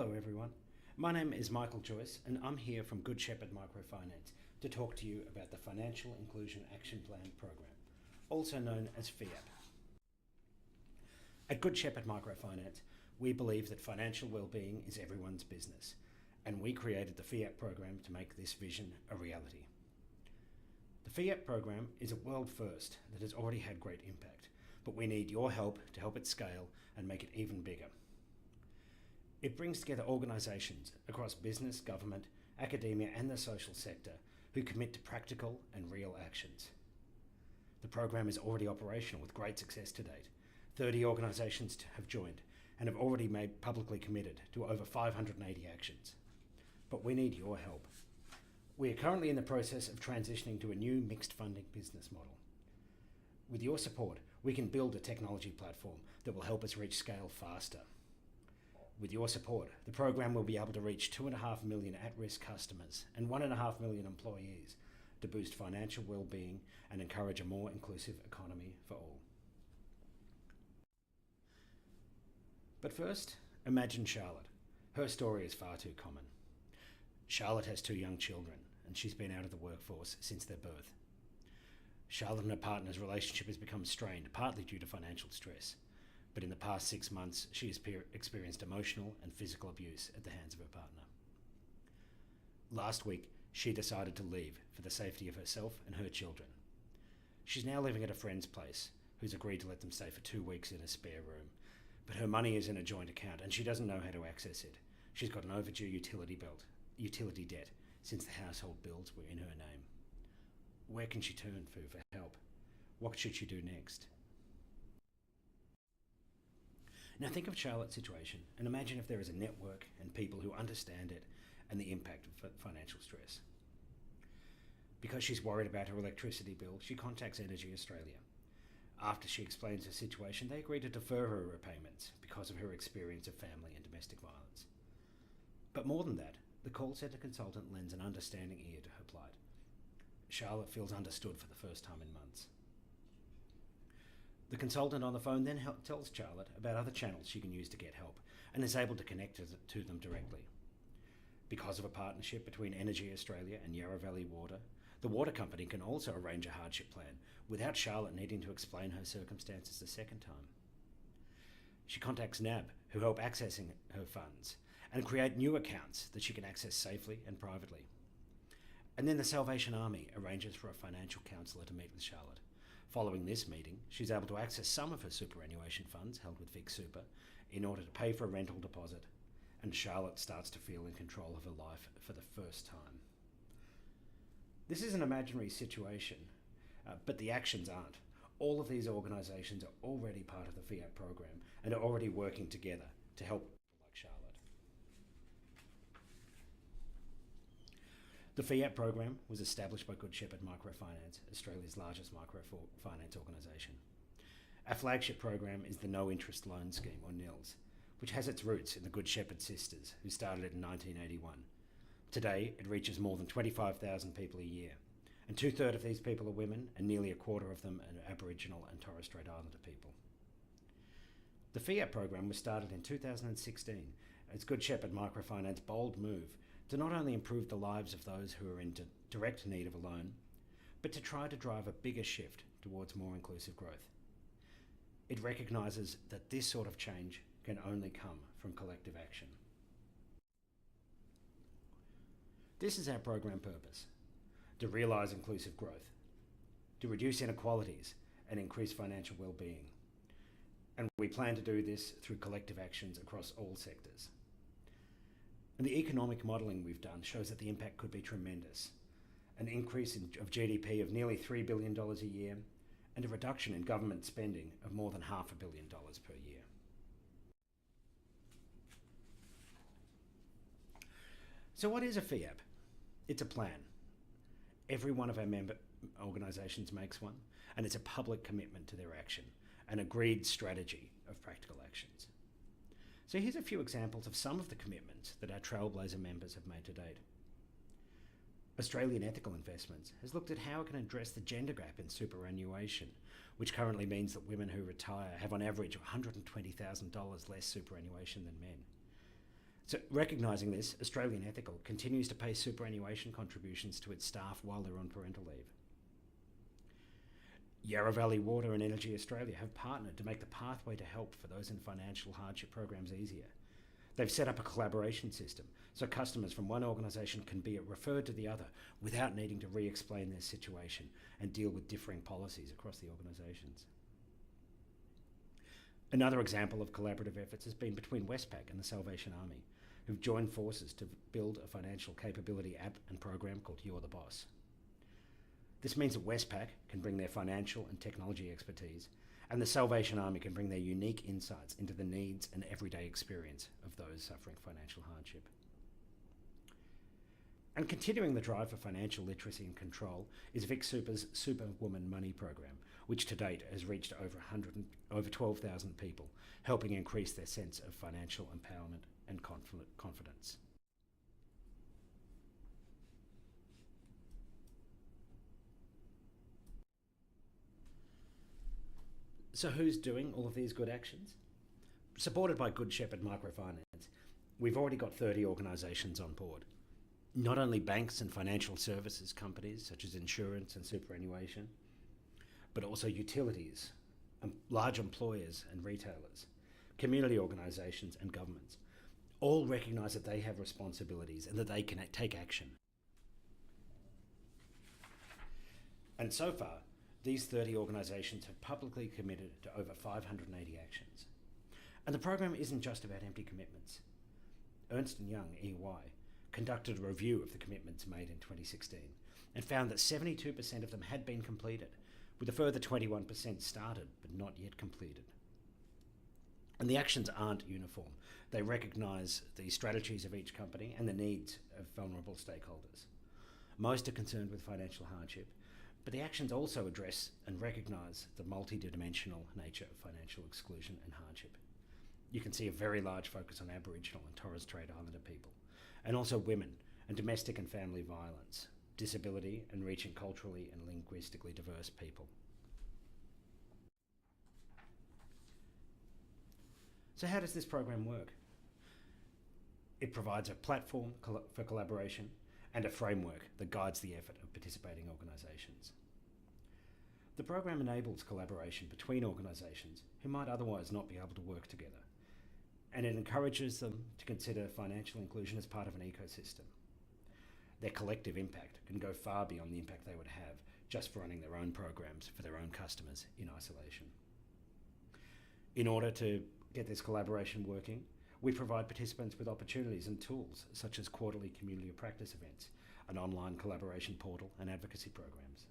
Hello everyone, my name is Michael Joyce and I'm here from Good Shepherd Microfinance to talk to you about the Financial Inclusion Action Plan program, also known as FIAP. At Good Shepherd Microfinance, we believe that financial well-being is everyone's business, and we created the FIAP program to make this vision a reality. The FIAP program is a world first that has already had great impact, but we need your help to help it scale and make it even bigger. It brings together organisations across business, government, academia and the social sector who commit to practical and real actions. The program is already operational with great success to date. 30 organisations have joined and have already made publicly committed to over 580 actions. But we need your help. We are currently in the process of transitioning to a new mixed funding business model. With your support, we can build a technology platform that will help us reach scale faster. With your support, the program will be able to reach 2.5 million at-risk customers and 1.5 million employees to boost financial well-being and encourage a more inclusive economy for all. But first, imagine Charlotte. Her story is far too common. Charlotte has 2 young children and she's been out of the workforce since their birth. Charlotte and her partner's relationship has become strained, partly due to financial stress. But in the past 6 months, she has experienced emotional and physical abuse at the hands of her partner. Last week, she decided to leave for the safety of herself and her children. She's now living at a friend's place, who's agreed to let them stay for 2 weeks in a spare room. But her money is in a joint account and she doesn't know how to access it. She's got an overdue utility debt since the household bills were in her name. Where can she turn for help? What should she do next? Now think of Charlotte's situation and imagine if there is a network and people who understand it and the impact of financial stress. Because she's worried about her electricity bill, she contacts Energy Australia. After she explains her situation, they agree to defer her repayments because of her experience of family and domestic violence. But more than that, the call centre consultant lends an understanding ear to her plight. Charlotte feels understood for the first time in months. The consultant on the phone then tells Charlotte about other channels she can use to get help and is able to connect to them directly. Because of a partnership between Energy Australia and Yarra Valley Water, the water company can also arrange a hardship plan without Charlotte needing to explain her circumstances a second time. She contacts NAB, who help accessing her funds and create new accounts that she can access safely and privately. And then the Salvation Army arranges for a financial counsellor to meet with Charlotte. Following this meeting, she's able to access some of her superannuation funds held with Vic Super in order to pay for a rental deposit, and Charlotte starts to feel in control of her life for the first time. This is an imaginary situation, but the actions aren't. All of these organisations are already part of the FIAP program and are already working together to help people like Charlotte. The FIAP program was established by Good Shepherd Microfinance, Australia's largest microfinance organisation. Our flagship program is the No Interest Loan Scheme, or NILS, which has its roots in the Good Shepherd Sisters, who started it in 1981. Today, it reaches more than 25,000 people a year, and 2/3 of these people are women, and nearly 1/4 of them are Aboriginal and Torres Strait Islander people. The FIAP program was started in 2016 as Good Shepherd Microfinance's bold move to not only improve the lives of those who are in direct need of a loan, but to try to drive a bigger shift towards more inclusive growth. It recognises that this sort of change can only come from collective action. This is our program purpose: to realise inclusive growth, to reduce inequalities and increase financial well-being. And we plan to do this through collective actions across all sectors. And the economic modelling we've done shows that the impact could be tremendous. An increase of GDP of nearly $3 billion a year and a reduction in government spending of more than $500 million per year. So what is a FIAP? It's a plan. Every one of our member organisations makes one, and it's a public commitment to their action, an agreed strategy of practical actions. So here's a few examples of some of the commitments that our Trailblazer members have made to date. Australian Ethical Investments has looked at how it can address the gender gap in superannuation, which currently means that women who retire have on average $120,000 less superannuation than men. So, recognising this, Australian Ethical continues to pay superannuation contributions to its staff while they're on parental leave. Yarra Valley Water and Energy Australia have partnered to make the pathway to help for those in financial hardship programs easier. They've set up a collaboration system so customers from one organisation can be referred to the other without needing to re-explain their situation and deal with differing policies across the organisations. Another example of collaborative efforts has been between Westpac and the Salvation Army, who've joined forces to build a financial capability app and program called You're the Boss. This means that Westpac can bring their financial and technology expertise, and the Salvation Army can bring their unique insights into the needs and everyday experience of those suffering financial hardship. And continuing the drive for financial literacy and control is Vic Super's Superwoman Money program, which to date has reached over 12,000 people, helping increase their sense of financial empowerment and confidence. So who's doing all of these good actions? Supported by Good Shepherd Microfinance, we've already got 30 organisations on board. Not only banks and financial services companies such as insurance and superannuation, but also utilities, large employers and retailers, community organisations and governments. All recognise that they have responsibilities and that they can take action. And so far, these 30 organisations have publicly committed to over 580 actions. And the program isn't just about empty commitments. Ernst & Young, EY, conducted a review of the commitments made in 2016 and found that 72% of them had been completed, with a further 21% started but not yet completed. And the actions aren't uniform. They recognise the strategies of each company and the needs of vulnerable stakeholders. Most are concerned with financial hardship, but the actions also address and recognise the multidimensional nature of financial exclusion and hardship. You can see a very large focus on Aboriginal and Torres Strait Islander people, and also women and domestic and family violence, disability and reaching culturally and linguistically diverse people. So how does this program work? It provides a platform for collaboration and a framework that guides the effort of participating organisations. The program enables collaboration between organisations who might otherwise not be able to work together, and it encourages them to consider financial inclusion as part of an ecosystem. Their collective impact can go far beyond the impact they would have just for running their own programs for their own customers in isolation. In order to get this collaboration working, we provide participants with opportunities and tools such as quarterly community of practice events, an online collaboration portal and advocacy programs.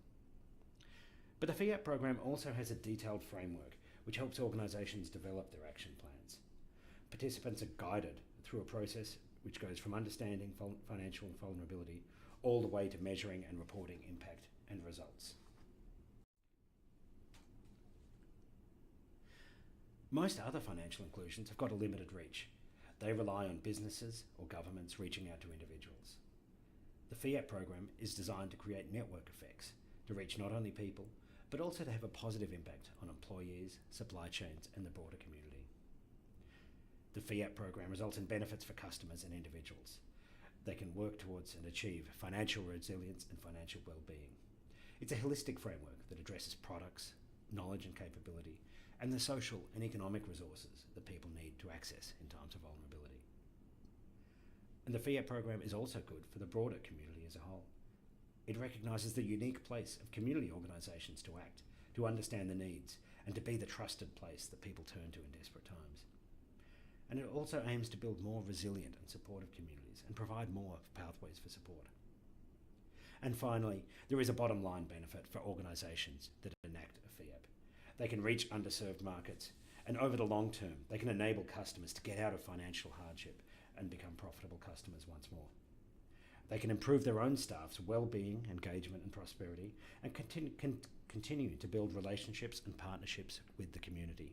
But the FIAP program also has a detailed framework which helps organisations develop their action plans. Participants are guided through a process which goes from understanding financial vulnerability all the way to measuring and reporting impact and results. Most other financial inclusions have got a limited reach. They rely on businesses or governments reaching out to individuals. The FIAP program is designed to create network effects to reach not only people, but also to have a positive impact on employees, supply chains, and the broader community. The FIAP program results in benefits for customers and individuals. They can work towards and achieve financial resilience and financial well-being. It's a holistic framework that addresses products, knowledge and capability, and the social and economic resources that people need to access in times of vulnerability. And the FIAP program is also good for the broader community as a whole. It recognises the unique place of community organisations to act, to understand the needs, and to be the trusted place that people turn to in desperate times. And it also aims to build more resilient and supportive communities and provide more pathways for support. And finally, there is a bottom line benefit for organisations that enact a FIAP. They can reach underserved markets, and over the long term, they can enable customers to get out of financial hardship and become profitable customers once more. They can improve their own staff's well-being, engagement and prosperity, and continue to build relationships and partnerships with the community.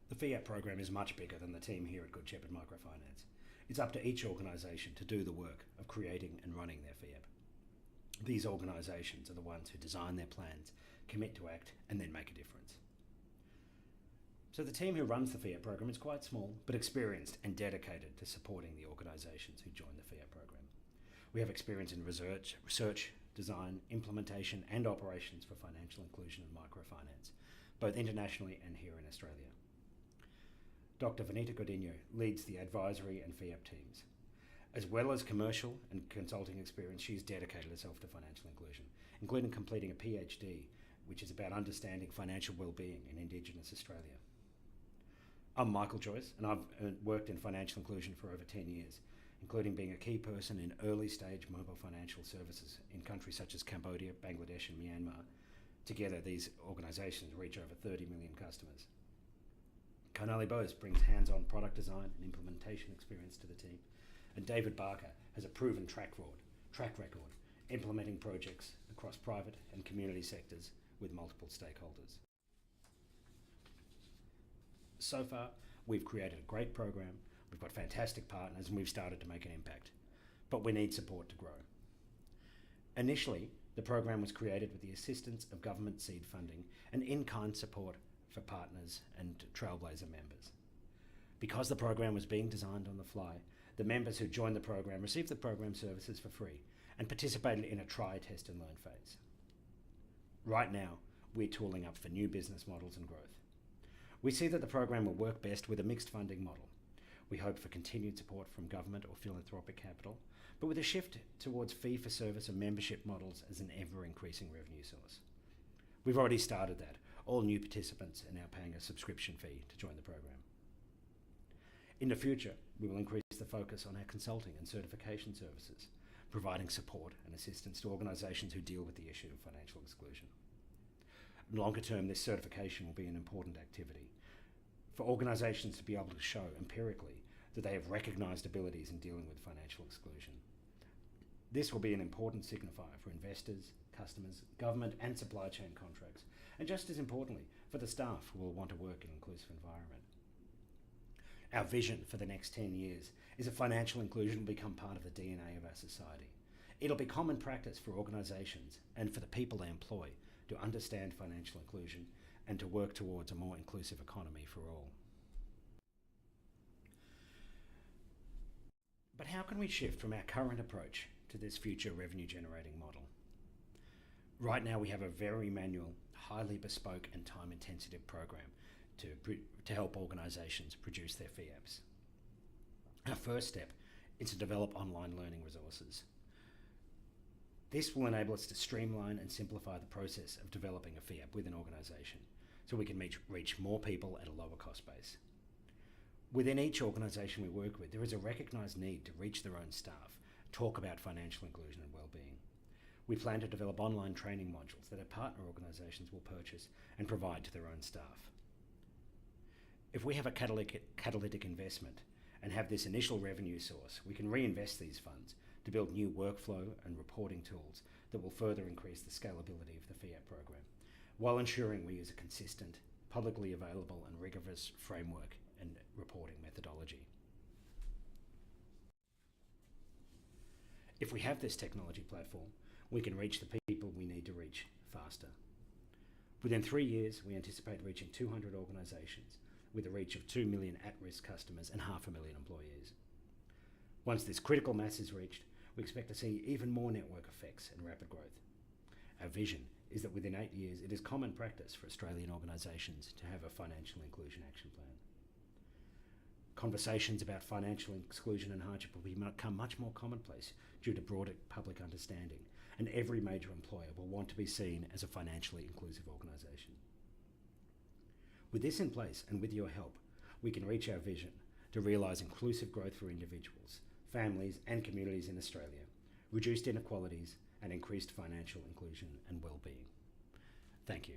The FIAP program is much bigger than the team here at Good Shepherd Microfinance. It's up to each organisation to do the work of creating and running their FIAP. These organisations are the ones who design their plans, commit to act, and then make a difference. So the team who runs the FIAP program is quite small, but experienced and dedicated to supporting the organisations who join the FIAP program. We have experience in research, design, implementation and operations for financial inclusion and microfinance, both internationally and here in Australia. Dr. Vanita Godinho leads the advisory and FIAP teams. As well as commercial and consulting experience, she's dedicated herself to financial inclusion, including completing a PhD, which is about understanding financial well-being in Indigenous Australia. I'm Michael Joyce, and I've worked in financial inclusion for over 10 years, including being a key person in early-stage mobile financial services in countries such as Cambodia, Bangladesh and Myanmar. Together, these organisations reach over 30 million customers. Karnali Bose brings hands-on product design and implementation experience to the team, and David Barker has a proven track record implementing projects across private and community sectors with multiple stakeholders. So far, we've created a great program, we've got fantastic partners, and we've started to make an impact. But we need support to grow. Initially, the program was created with the assistance of government seed funding and in-kind support for partners and Trailblazer members. Because the program was being designed on the fly, the members who joined the program received the program services for free and participated in a try, test and learn phase. Right now, we're tooling up for new business models and growth. We see that the program will work best with a mixed funding model. We hope for continued support from government or philanthropic capital, but with a shift towards fee-for-service and membership models as an ever-increasing revenue source. We've already started that. All new participants are now paying a subscription fee to join the program. In the future, we will increase the focus on our consulting and certification services, providing support and assistance to organisations who deal with the issue of financial exclusion. Longer term, this certification will be an important activity for organisations to be able to show empirically that they have recognised abilities in dealing with financial exclusion. This will be an important signifier for investors, customers, government and supply chain contracts, and just as importantly, for the staff who will want to work in an inclusive environment. Our vision for the next 10 years is that financial inclusion will become part of the DNA of our society. It'll be common practice for organisations and for the people they employ to understand financial inclusion and to work towards a more inclusive economy for all. But how can we shift from our current approach to this future revenue generating model? Right now we have a very manual, highly bespoke and time intensive program to help organisations produce their FIAPs. Our first step is to develop online learning resources. This will enable us to streamline and simplify the process of developing a FIAP with an organisation so we can reach more people at a lower cost base. Within each organisation we work with, there is a recognised need to reach their own staff, talk about financial inclusion and wellbeing. We plan to develop online training modules that our partner organisations will purchase and provide to their own staff. If we have a catalytic investment and have this initial revenue source, we can reinvest these funds to build new workflow and reporting tools that will further increase the scalability of the FIAP program, while ensuring we use a consistent, publicly available and rigorous framework and reporting methodology. If we have this technology platform, we can reach the people we need to reach faster. Within 3 years, we anticipate reaching 200 organisations with a reach of 2 million at-risk customers and 500,000 employees. Once this critical mass is reached, we expect to see even more network effects and rapid growth. Our vision is that within 8 years, it is common practice for Australian organisations to have a financial inclusion action plan. Conversations about financial exclusion and hardship will become much more commonplace due to broader public understanding, and every major employer will want to be seen as a financially inclusive organisation. With this in place and with your help, we can reach our vision to realise inclusive growth for individuals, families and communities in Australia, reduced inequalities and increased financial inclusion and well-being. Thank you.